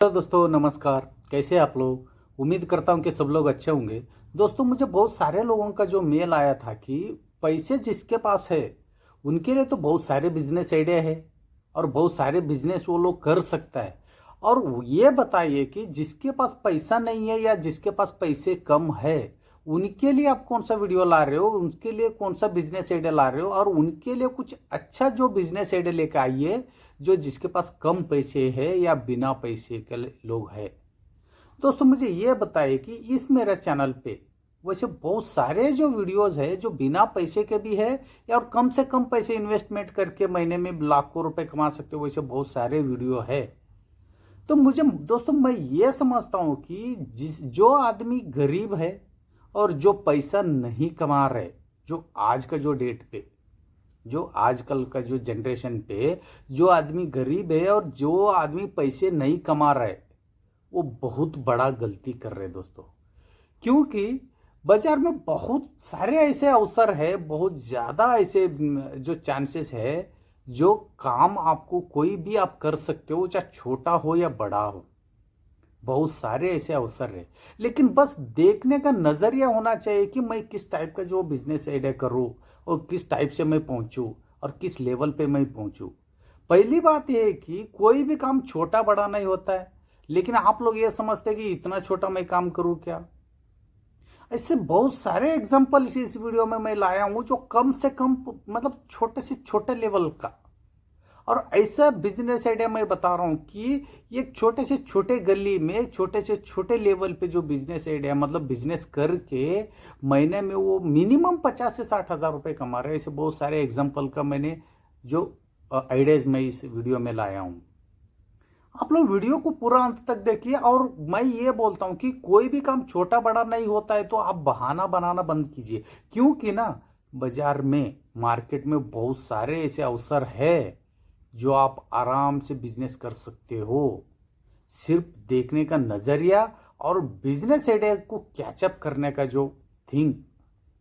तो दोस्तों नमस्कार। कैसे आप लोग? उम्मीद करता हूं कि सब लोग अच्छे होंगे। दोस्तों मुझे बहुत सारे लोगों का जो मेल आया था कि पैसे जिसके पास है उनके लिए तो बहुत सारे बिजनेस आइडिया है और बहुत सारे बिजनेस वो लोग कर सकता है। और ये बताइए कि जिसके पास पैसा नहीं है या जिसके पास पैसे कम है उनके लिए आप कौन सा वीडियो ला रहे हो, उनके लिए कौन सा बिजनेस आइडिया ला रहे हो, और उनके लिए कुछ अच्छा जो बिजनेस आइडिया लेकर आइए जो जिसके पास कम पैसे है या बिना पैसे के लोग है। दोस्तों मुझे ये बताइए कि इस मेरे चैनल पे वैसे बहुत सारे जो वीडियोस है जो बिना पैसे के भी है या और कम से कम पैसे इन्वेस्टमेंट करके महीने में लाखों रुपए कमा सकते हो, वैसे बहुत सारे वीडियो है। तो मुझे दोस्तों मैं ये समझता हूं कि जिस जो आदमी गरीब है और जो पैसा नहीं कमा रहे, जो आज का जो डेट पे, जो आजकल का जो जनरेशन पे जो आदमी गरीब है और जो आदमी पैसे नहीं कमा रहे, वो बहुत बड़ा गलती कर रहे दोस्तों। क्योंकि बाजार में बहुत सारे ऐसे अवसर है, बहुत ज्यादा ऐसे जो चांसेस है, जो काम आपको कोई भी आप कर सकते हो, चाहे छोटा हो या बड़ा हो। बहुत सारे ऐसे अवसर है, लेकिन बस देखने का नजरिया होना चाहिए कि मैं किस टाइप का जो बिजनेस आइडिया करूं और किस टाइप से मैं पहुंचूं और किस लेवल पे मैं पहुंचूं। पहली बात यह है कि कोई भी काम छोटा बड़ा नहीं होता है, लेकिन आप लोग ये समझते हैं कि इतना छोटा मैं काम करूं क्या। ऐसे बहुत सारे एग्जांपल इस वीडियो में मैं लाया हूं जो कम से कम मतलब छोटे से छोटे लेवल का, और ऐसा बिजनेस आइडिया मैं बता रहा हूं कि एक छोटे से छोटे गली में छोटे से छोटे लेवल पे जो बिजनेस आइडिया मतलब बिजनेस करके महीने में वो मिनिमम 50 से 60 हजार रुपए कमा रहे हैं। ऐसे बहुत सारे एग्जांपल का मैंने जो आइडियाज मैं इस वीडियो में लाया हूं। आप लोग वीडियो को पूरा अंत तक देखिए। और मैं ये बोलता हूं कि कोई भी काम छोटा बड़ा नहीं होता है तो आप बहाना बनाना बंद कीजिए, क्योंकि ना बाजार में मार्केट में बहुत सारे ऐसे अवसर है जो आप आराम से बिजनेस कर सकते हो। सिर्फ देखने का नजरिया और बिजनेस आइडिया को कैचअप करने का जो थिंक,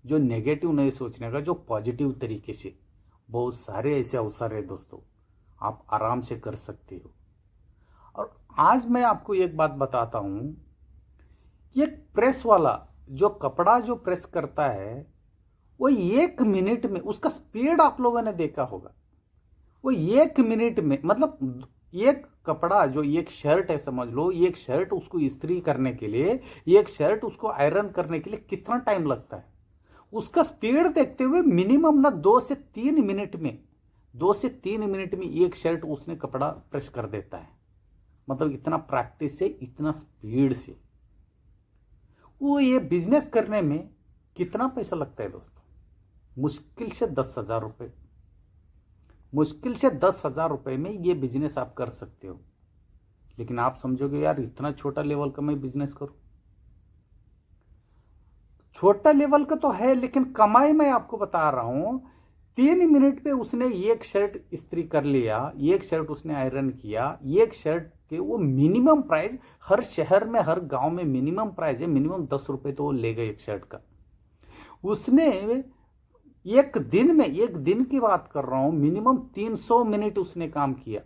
जो नेगेटिव नहीं सोचने का, जो पॉजिटिव तरीके से, बहुत सारे ऐसे अवसर है दोस्तों, आप आराम से कर सकते हो। और आज मैं आपको एक बात बताता हूं, ये प्रेस वाला जो कपड़ा जो प्रेस करता है वो 1 मिनट में, उसका स्पीड आप लोगों ने देखा होगा, वो 1 मिनट में मतलब एक कपड़ा जो एक शर्ट है समझ लो, एक शर्ट उसको इस्त्री करने के लिए, एक शर्ट उसको आयरन करने के लिए कितना टाइम लगता है, उसका स्पीड देखते हुए मिनिमम ना 2 से 3 मिनट में, 2 से 3 मिनट में एक शर्ट उसने कपड़ा प्रेस कर देता है। मतलब इतना प्रैक्टिस से, इतना स्पीड से। वो ये बिजनेस करने में कितना पैसा लगता है दोस्तों? मुश्किल से 10 हजार रुपए, मुश्किल से 10 हजार रुपए में ये बिजनेस आप कर सकते हो। लेकिन आप समझोगे यार इतना छोटा लेवल का मैं बिजनेस करूं। छोटा लेवल का तो है, लेकिन कमाई मैं आपको बता रहा हूं। 3 मिनट पे उसने एक शर्ट इस्त्री कर लिया, एक शर्ट उसने आयरन किया, एक शर्ट के वो मिनिमम प्राइस, हर शहर में हर गांव में मिनिमम प्राइस है, मिनिमम 10 रुपए तो वो लेगा एक शर्ट का। उसने एक दिन में, एक दिन की बात कर रहा हूं, मिनिमम 300 मिनट उसने काम किया।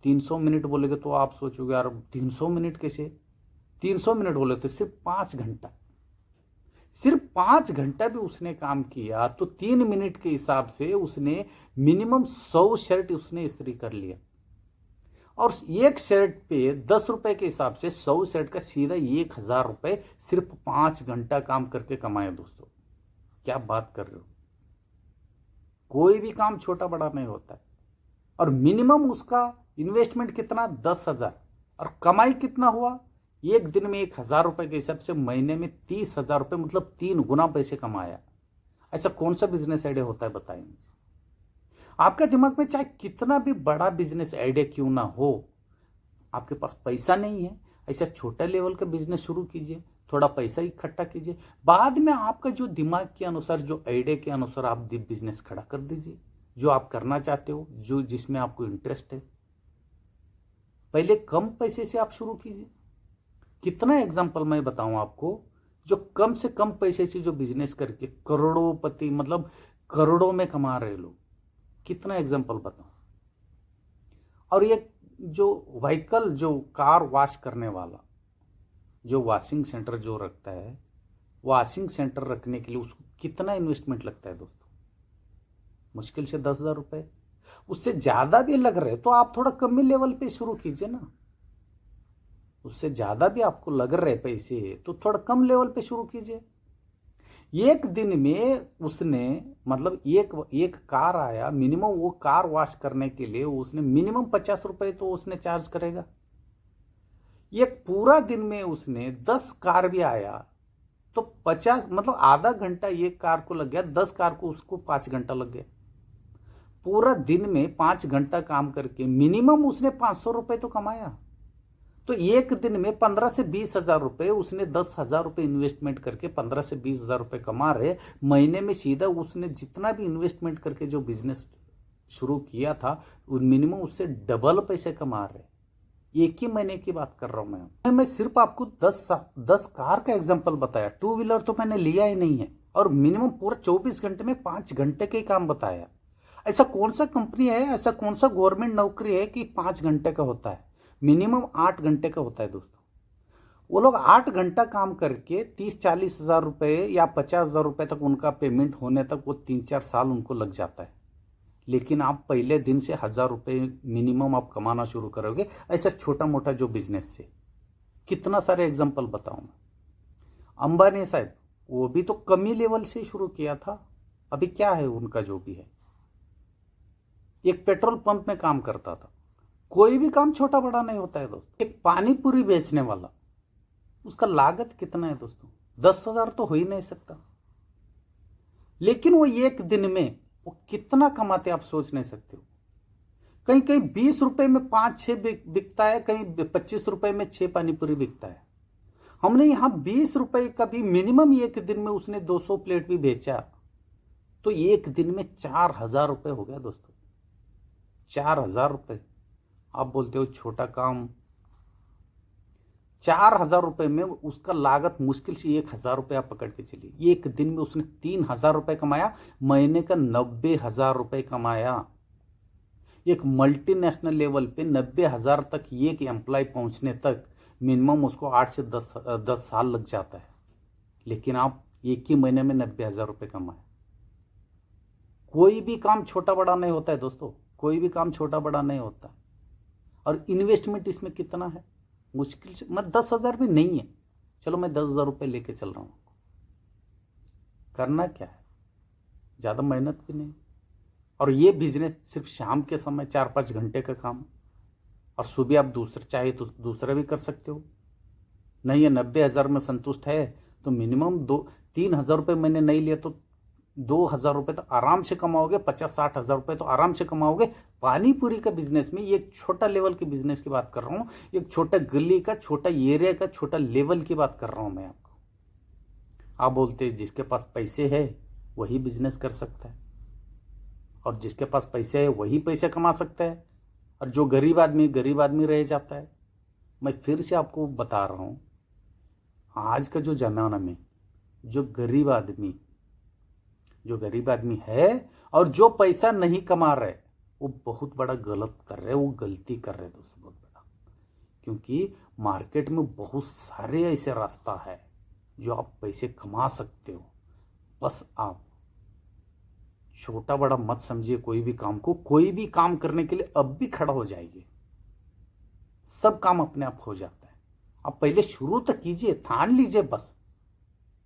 300 मिनट बोलेगे तो आप सोचोगे यार 300 मिनट कैसे, 300 मिनट बोले तो सिर्फ 5 घंटा, सिर्फ 5 घंटा भी उसने काम किया तो 3 मिनट के हिसाब से उसने मिनिमम 100 शर्ट उसने इस्त्री कर लिया। और एक शर्ट पे 10 रुपए के हिसाब से 100 शर्ट का सीधा 1 हजार रुपए सिर्फ 5 घंटा काम करके कमाया दोस्तों। क्या बात कर रहे हो? कोई भी काम छोटा बड़ा नहीं होता है। और मिनिमम उसका इन्वेस्टमेंट कितना? 10 हजार। और कमाई कितना हुआ? एक दिन में 1 हजार रुपए के हिसाब से महीने में 30 हजार रुपए, मतलब 3 गुना पैसे कमाया। ऐसा कौन सा बिजनेस आइडिया होता है बताइए मुझे। आपके दिमाग में चाहे कितना भी बड़ा बिजनेस आइडिया क्यों ना हो, आपके पास पैसा नहीं है, ऐसा छोटा लेवल का बिजनेस शुरू कीजिए, थोड़ा पैसा इकट्ठा कीजिए, बाद में आपका जो दिमाग के अनुसार, जो आइडिया के अनुसार आप बिजनेस खड़ा कर दीजिए, जो आप करना चाहते हो, जो जिसमें आपको इंटरेस्ट है। पहले कम पैसे से आप शुरू कीजिए। कितना एग्जांपल मैं बताऊं आपको, जो कम से कम पैसे से जो बिजनेस करके करोड़ोंपति, मतलब करोड़ों में कमा रहे लोग, कितना एग्जांपल बताऊं। और ये जो व्हीकल, जो कार वॉश करने वाला, जो वॉशिंग सेंटर जो रखता है, वॉशिंग सेंटर रखने के लिए उसको कितना इन्वेस्टमेंट लगता है दोस्तों? मुश्किल से 10,000 रुपये। उससे ज़्यादा भी लग रहे तो आप थोड़ा कम ही लेवल पे शुरू कीजिए ना। उससे ज़्यादा भी आपको लग रहे पैसे तो थोड़ा कम लेवल पे शुरू कीजिए। एक दिन में उसने मतलब एक कार आया, मिनिमम वो कार वॉश करने के लिए उसने मिनिमम 50 रुपये तो उसने चार्ज करेगा। एक पूरा दिन में उसने 10 कार भी आया तो 50 मतलब आधा घंटा एक कार को लग गया, 10 कार को उसको 5 घंटा लग गया। पूरा दिन में 5 घंटा काम करके मिनिमम उसने 500 रुपये तो कमाया। तो एक दिन में 15 से 20 हजार रुपये उसने 10,000 रुपये इन्वेस्टमेंट करके 15 से 20 हजार रुपये कमा रहे। महीने में सीधा उसने जितना भी इन्वेस्टमेंट करके जो बिजनेस शुरू किया था मिनिमम उससे डबल पैसे कमा रहे। एक ही महीने की बात कर रहा हूं मैं सिर्फ आपको 10 कार का एग्जांपल बताया। 2 व्हीलर तो मैंने लिया ही नहीं है, और मिनिमम पूरा 24 घंटे में 5 घंटे के काम बताया। ऐसा कौन सा कंपनी है, ऐसा कौन सा गवर्नमेंट नौकरी है कि 5 घंटे का होता है? मिनिमम 8 घंटे का होता है दोस्तों। वो लोग 8 घंटा काम करके 30-40 हजार रुपये या 50 हजार रुपये तक उनका पेमेंट होने तक वो 3-4 साल उनको लग जाता है। लेकिन आप पहले दिन से 1,000 रुपये मिनिमम आप कमाना शुरू करोगे, ऐसा छोटा मोटा जो बिजनेस से। कितना सारे एग्जांपल बताऊं मैं। अंबानी साहब, वो भी तो कमी लेवल से शुरू किया था। अभी क्या है उनका जो भी है, एक पेट्रोल पंप में काम करता था। कोई भी काम छोटा बड़ा नहीं होता है दोस्तों। एक पानी पूरी बेचने वाला, उसका लागत कितना है दोस्तों? 10,000 तो हो ही नहीं सकता। लेकिन वो एक दिन में वो कितना कमाते आप सोच नहीं सकते हो। कहीं कहीं 20 रुपए में 5-6 बिकता है, कहीं 25 रुपए में 6 पानी पूरी बिकता है। हमने यहां 20 रुपए का भी मिनिमम एक दिन में उसने 200 प्लेट भी बेचा तो एक दिन में 4,000 रुपये हो गया दोस्तों। 4,000 रुपये। आप बोलते हो छोटा काम। 4,000 रुपये में उसका लागत मुश्किल से 1,000 रुपये आप पकड़ के चलिए। एक दिन में उसने 3,000 रुपये कमाया, महीने का 90,000 रुपये कमाया। एक मल्टीनेशनल लेवल पे 90,000 तक एक एम्प्लॉय पहुंचने तक मिनिमम उसको 8 से 10 साल लग जाता है। लेकिन आप एक ही महीने में 90,000 रुपये कमाए। कोई भी काम छोटा बड़ा नहीं होता है दोस्तों, कोई भी काम छोटा बड़ा नहीं होता। और इन्वेस्टमेंट इसमें कितना है? मुश्किल से 10,000 भी नहीं है। चलो मैं 10,000 रुपये लेके चल रहा हूं। करना क्या है? ज्यादा मेहनत भी नहीं। और ये बिजनेस सिर्फ शाम के समय 4-5 घंटे का काम, और सुबह आप दूसरा चाहे तो दूसरा भी कर सकते हो। नहीं है 90,000 में संतुष्ट है तो मिनिमम 3,000 रुपये मैंने नहीं लिया तो 2,000 रुपये तो आराम से कमाओगे। 50-60 हजार रुपये तो आराम से कमाओगे। पानी पूरी का बिजनेस में, ये एक छोटा लेवल के बिजनेस की बात कर रहा हूं, एक छोटा गली का, छोटा एरिया का, छोटा लेवल की बात कर रहा हूं मैं आपको। आप बोलते हैं जिसके पास पैसे है वही बिजनेस कर सकता है, और जिसके पास पैसे है वही पैसे कमा सकता है, और जो गरीब आदमी रह जाता है। मैं फिर से आपको बता रहा हूं, आज का जो जमाना में जो गरीब आदमी है और जो पैसा नहीं कमा रहे, वो बहुत बड़ा गलत कर रहे, वो गलती कर रहे दोस्तों, बहुत बड़ा। क्योंकि मार्केट में बहुत सारे ऐसे रास्ता है जो आप पैसे कमा सकते हो। बस आप छोटा बड़ा मत समझिए कोई भी काम को। कोई भी काम करने के लिए अब भी खड़ा हो जाइए, सब काम अपने आप हो जाता है। आप पहले शुरू तक कीजिए, ठान लीजिए बस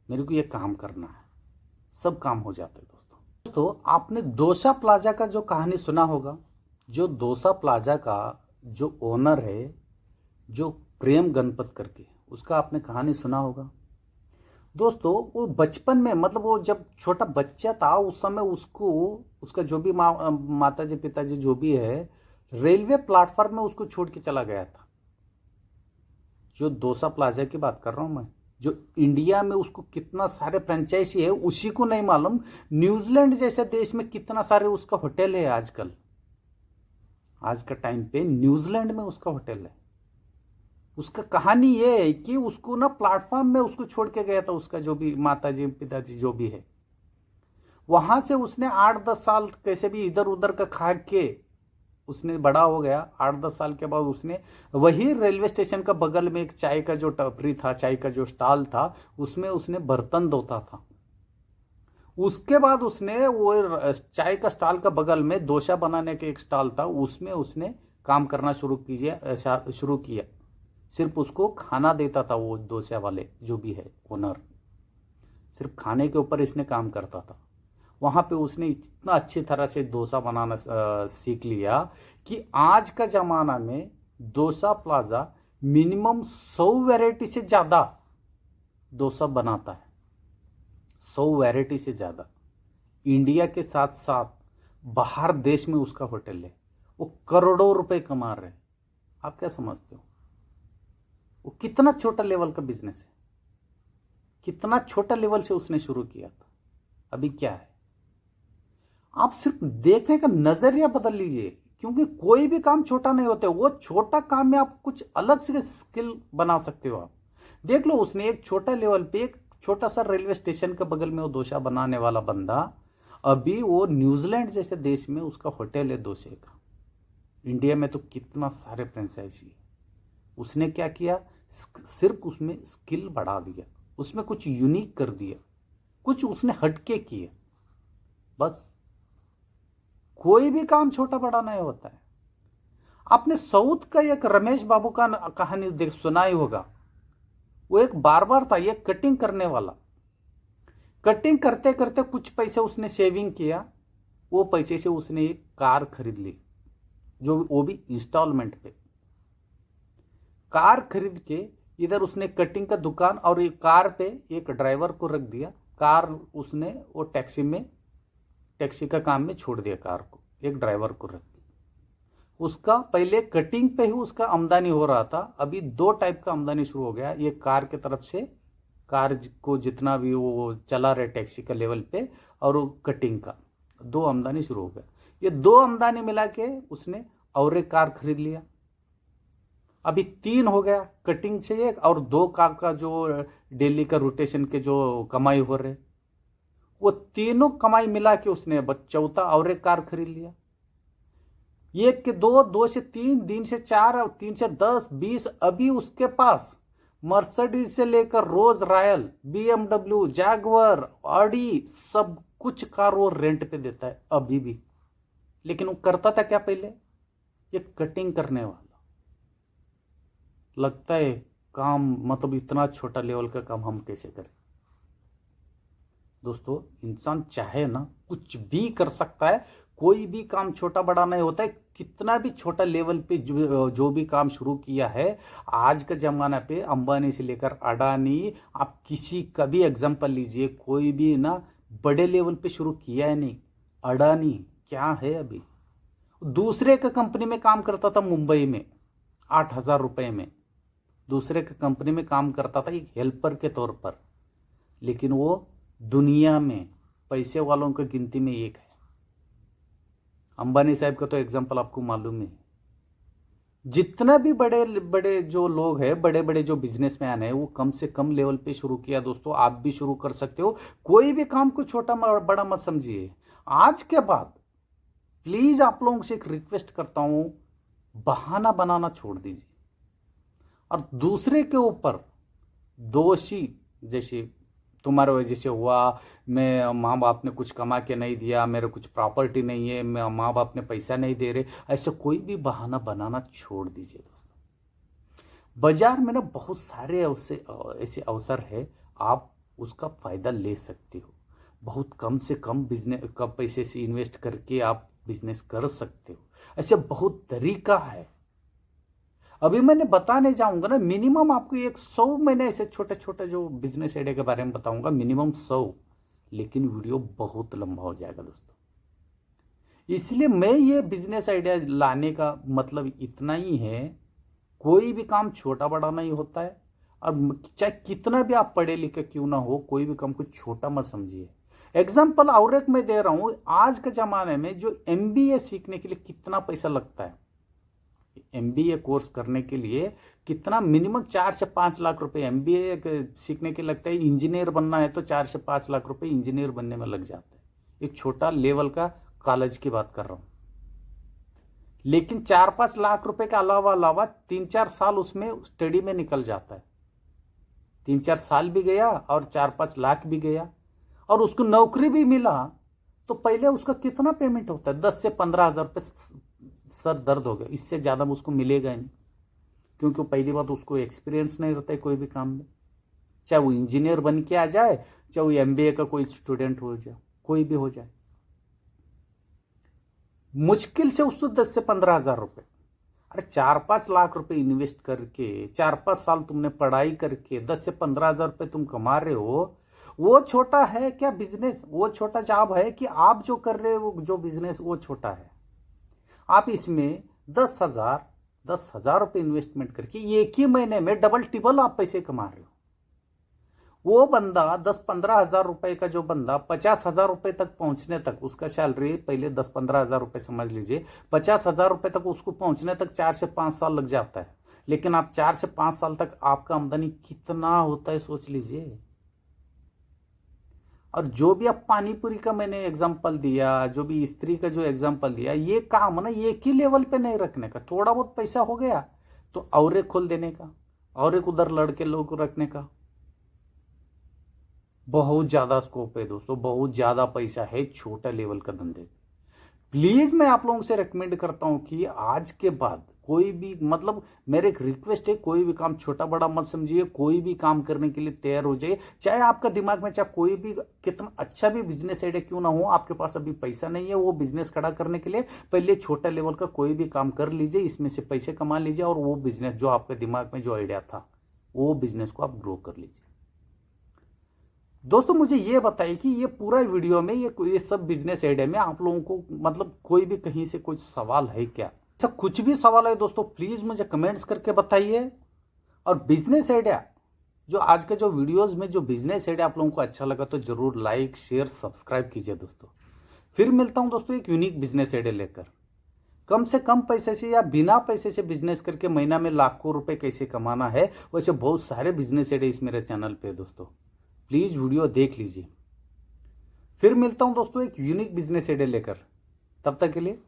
मेरे को ये काम करना है, सब काम हो जाता है दोस्तों। आपने दोसा प्लाजा का जो कहानी सुना होगा। जो दोसा प्लाजा का जो ओनर है, जो प्रेम गणपत करके, उसका आपने कहानी सुना होगा दोस्तों। वो बचपन में, मतलब वो जब छोटा बच्चा था उस समय उसको, उसका जो भी माताजी पिताजी जो भी है, रेलवे प्लेटफॉर्म में उसको छोड़ के चला गया था। जो दोसा प्लाजा की बात कर रहा हूं मैं, जो इंडिया में उसको कितना सारे फ्रेंचाइजी है उसी को नहीं मालूम। न्यूजीलैंड जैसे देश में कितना सारे उसका होटल है आजकल। आज का टाइम पे न्यूजीलैंड में उसका होटल है। उसका कहानी ये है कि उसको ना प्लेटफॉर्म में उसको छोड़ के गया था उसका जो भी माताजी पिताजी जो भी है। वहां से उसने 8-10 साल कैसे भी इधर उधर का खा के उसने बड़ा हो गया, 8-10 साल के बाद उसने वही रेलवे स्टेशन का बगल में एक चाय का जो टपरी था, चाय का जो स्टॉल था, उसमें उसने बर्तन धोता था। उसके बाद उसने वो चाय का स्टॉल का बगल में डोसा बनाने के एक स्टॉल था, उसमें उसने काम करना शुरू किया। सिर्फ उसको खाना देता था वो डोसा वाले जो भी है ओनर, सिर्फ खाने के ऊपर इसने काम करता था। वहां पे उसने इतना अच्छी तरह से डोसा बनाना सीख लिया कि आज का जमाना में डोसा प्लाजा मिनिमम 100 वैरायटी से ज्यादा डोसा बनाता है। 100 वैरायटी से ज्यादा। इंडिया के साथ साथ बाहर देश में उसका होटल है। वो करोड़ों रुपए कमा रहे हैं। आप क्या समझते हो? वो कितना छोटा लेवल का बिजनेस है, कितना छोटा लेवल से उसने शुरू किया था, अभी क्या है। आप सिर्फ देखने का नजरिया बदल लीजिए, क्योंकि कोई भी काम छोटा नहीं होता है। वो छोटा काम में आप कुछ अलग से स्किल बना सकते हो। आप देख लो, उसने एक छोटा लेवल पे एक छोटा सा रेलवे स्टेशन के बगल में वो डोसा बनाने वाला बंदा, अभी वो न्यूजीलैंड जैसे देश में उसका होटल है डोसे का। इंडिया में तो कितना सारे फ्रेंचाइजी है। उसने क्या किया, सिर्फ उसमें स्किल बढ़ा दिया, उसमें कुछ यूनिक कर दिया, कुछ उसने हटके किया, बस। कोई भी काम छोटा बड़ा नहीं होता है। आपने साउथ का एक रमेश बाबू का कहानी देख सुना ही होगा। वो एक बार्बर था, ये कटिंग करने वाला। कटिंग करते करते कुछ पैसे उसने सेविंग किया, वो पैसे से उसने एक कार खरीद ली, जो वो भी इंस्टॉलमेंट पे। कार खरीद के इधर उसने कटिंग का दुकान और एक कार पे एक ड्राइवर को रख दिया। कार उसने वो टैक्सी का काम में छोड़ दिया, कार को एक ड्राइवर को रख दिया। उसका पहले कटिंग पे ही उसका आमदनी हो रहा था, अभी 2 टाइप का आमदनी शुरू हो गया। ये कार की तरफ से, कार को जितना भी वो चला रहे टैक्सी का लेवल पे, और वो कटिंग का 2 आमदनी शुरू हो गया। ये 2 आमदनी मिला के उसने और एक कार खरीद लिया, अभी 3 हो गया। कटिंग से एक और 2 कार का जो डेली का रोटेशन के जो कमाई हो रहे, वो तीनों कमाई मिला के उसने चौथा और एक कार खरीद लिया। 1 के 2, 2 से 3, 3 से 4 और 3 से 10, 20। अभी उसके पास मर्सिडीज से लेकर रोज रॉयल, BMW, जैगवर, ऑडी, सब कुछ कार वो रेंट पे देता है अभी भी। लेकिन वो करता था क्या पहले? ये कटिंग करने वाला। लगता है काम, मतलब इतना छोटा लेवल का काम हम कैसे करें। दोस्तों, इंसान चाहे ना कुछ भी कर सकता है। कोई भी काम छोटा बड़ा नहीं होता है। कितना भी छोटा लेवल पे जो भी काम शुरू किया है, आज का जमाना पे अंबानी से लेकर अडानी, आप किसी का भी एग्जांपल लीजिए, कोई भी ना बड़े लेवल पे शुरू किया है नहीं। अडानी क्या है, अभी दूसरे का कंपनी में काम करता था मुंबई में 8,000 रुपए में, दूसरे के कंपनी में काम करता था एक हेल्पर के तौर पर। लेकिन वो दुनिया में पैसे वालों की गिनती में एक है। अंबानी साहब का तो एग्जांपल आपको मालूम है। जितना भी बड़े बड़े जो लोग हैं, बड़े बड़े जो बिजनेसमैन है, वो कम से कम लेवल पे शुरू किया। दोस्तों, आप भी शुरू कर सकते हो। कोई भी काम को छोटा बड़ा मत समझिए। आज के बाद प्लीज आप लोगों से एक रिक्वेस्ट करता हूं, बहाना बनाना छोड़ दीजिए और दूसरे के ऊपर दोषी, जैसे तुम्हारे वजह से हुआ, मैं माँ बाप ने कुछ कमा के नहीं दिया, मेरे कुछ प्रॉपर्टी नहीं है, मैं माँ बाप ने पैसा नहीं दे रहे, ऐसे कोई भी बहाना बनाना छोड़ दीजिए। दोस्तों, बाजार में ना बहुत सारे ऐसे अवसर है, आप उसका फायदा ले सकते हो। बहुत कम से कम बिजनेस, कम पैसे से इन्वेस्ट करके आप बिजनेस कर सकते हो। ऐसे बहुत तरीका है, अभी मैंने बताने जाऊंगा ना। मिनिमम आपको 100 मैंने ऐसे छोटे छोटे जो बिजनेस आइडिया के बारे में बताऊंगा, मिनिमम 100। लेकिन वीडियो बहुत लंबा हो जाएगा दोस्तों, इसलिए मैं ये बिजनेस आइडिया लाने का मतलब इतना ही है। कोई भी काम छोटा बड़ा नहीं होता है, और चाहे कितना भी आप पढ़े लिखे क्यों ना हो, कोई भी काम को छोटा मत समझिए। एग्जाम्पल और एक मैं दे रहा हूं, आज के जमाने में जो MBA सीखने के लिए कितना पैसा लगता है। MBA कोर्स करने के लिए कितना, मिनिमम 4 से 5 लाख रुपए MBA सीखने के लगता है। इंजीनियर बनना है तो 4 से 5 लाख रुपए इंजीनियर बनने में लग जाता है। एक छोटा लेवल का कॉलेज की बात कर रहा हूं। लेकिन 4-5 लाख रुपए के अलावा 3-4 साल उसमें स्टडी में निकल जाता है। 3-4 साल भी गया और 4-5 लाख भी गया और उसको नौकरी भी मिला, तो पहले उसका कितना पेमेंट होता है? 10 से 15 हज़ार रुपये सर दर्द हो गया, इससे ज़्यादा उसको मिलेगा ही नहीं, क्योंकि पहली बात उसको एक्सपीरियंस नहीं रहता है कोई भी काम में, चाहे वो इंजीनियर बन के आ जाए, चाहे वो MBA का कोई स्टूडेंट हो जाए, कोई भी हो जाए। मुश्किल से उसको 10 से 15 हज़ार रुपये, अरे 4-5 लाख रुपए इन्वेस्ट करके 4-5 साल तुमने पढ़ाई करके 10 से 15 हज़ार रुपये तुम कमा रहे हो, वो छोटा है क्या बिजनेस? वो छोटा जॉब है कि आप जो कर रहे हो जो बिजनेस वो छोटा है? आप इसमें 10 हज़ार रुपये इन्वेस्टमेंट करके एक ही महीने में डबल टिबल आप पैसे कमा रहे हो। वो बंदा 10-15 हज़ार रुपए का जो बंदा 50 हज़ार रुपए तक पहुंचने तक, उसका सैलरी पहले 10-15 हज़ार रुपए समझ लीजिए, 50 हज़ार रुपए तक उसको पहुंचने तक 4 से 5 साल लग जाता है। लेकिन आप 4 से 5 साल तक आपका आमदनी कितना होता है सोच लीजिए। और जो भी आप पानीपुरी का मैंने एग्जांपल दिया, जो भी स्त्री का जो एग्जांपल दिया, ये काम ना एक ही लेवल पे नहीं रखने का। थोड़ा बहुत पैसा हो गया तो और एक खोल देने का, और एक उधर लड़के लोग रखने का। बहुत ज्यादा स्कोप है दोस्तों, बहुत ज्यादा पैसा है छोटा लेवल का धंधे। प्लीज मैं आप लोगों से रेकमेंड करता हूं कि आज के बाद कोई भी, मतलब मेरे एक रिक्वेस्ट है, कोई भी काम छोटा बड़ा मत समझिए, कोई भी काम करने के लिए तैयार हो जाइए। चाहे आपका दिमाग में चाहे कोई भी कितना अच्छा भी बिजनेस आइडिया क्यों ना हो, आपके पास अभी पैसा नहीं है वो बिजनेस खड़ा करने के लिए, पहले छोटा लेवल का कोई भी काम कर लीजिए, इसमें से पैसे कमा लीजिए और वो बिजनेस जो आपके दिमाग में जो आइडिया था वो बिजनेस को आप ग्रो कर लीजिए। दोस्तों मुझे ये बताइए कि ये पूरा वीडियो में ये सब बिजनेस आइडिया में आप लोगों को मतलब कोई भी कहीं से कुछ सवाल है क्या? अच्छा कुछ भी सवाल है दोस्तों प्लीज मुझे कमेंट्स करके बताइए। और बिजनेस आइडिया जो आज के जो वीडियोस में जो बिजनेस आइडिया आप लोगों को अच्छा लगा तो जरूर लाइक शेयर सब्सक्राइब कीजिए दोस्तों। फिर मिलता हूं दोस्तों एक यूनिक बिजनेस आइडिया लेकर। कम से कम पैसे से या बिना पैसे से बिजनेस करके महीना में लाखों रुपए कैसे कमाना है, वैसे बहुत सारे बिजनेस आइडिया इस मेरे चैनल पे दोस्तों, प्लीज वीडियो देख लीजिए। फिर मिलता हूं दोस्तों एक यूनिक बिजनेस आइडिया लेकर, तब तक के लिए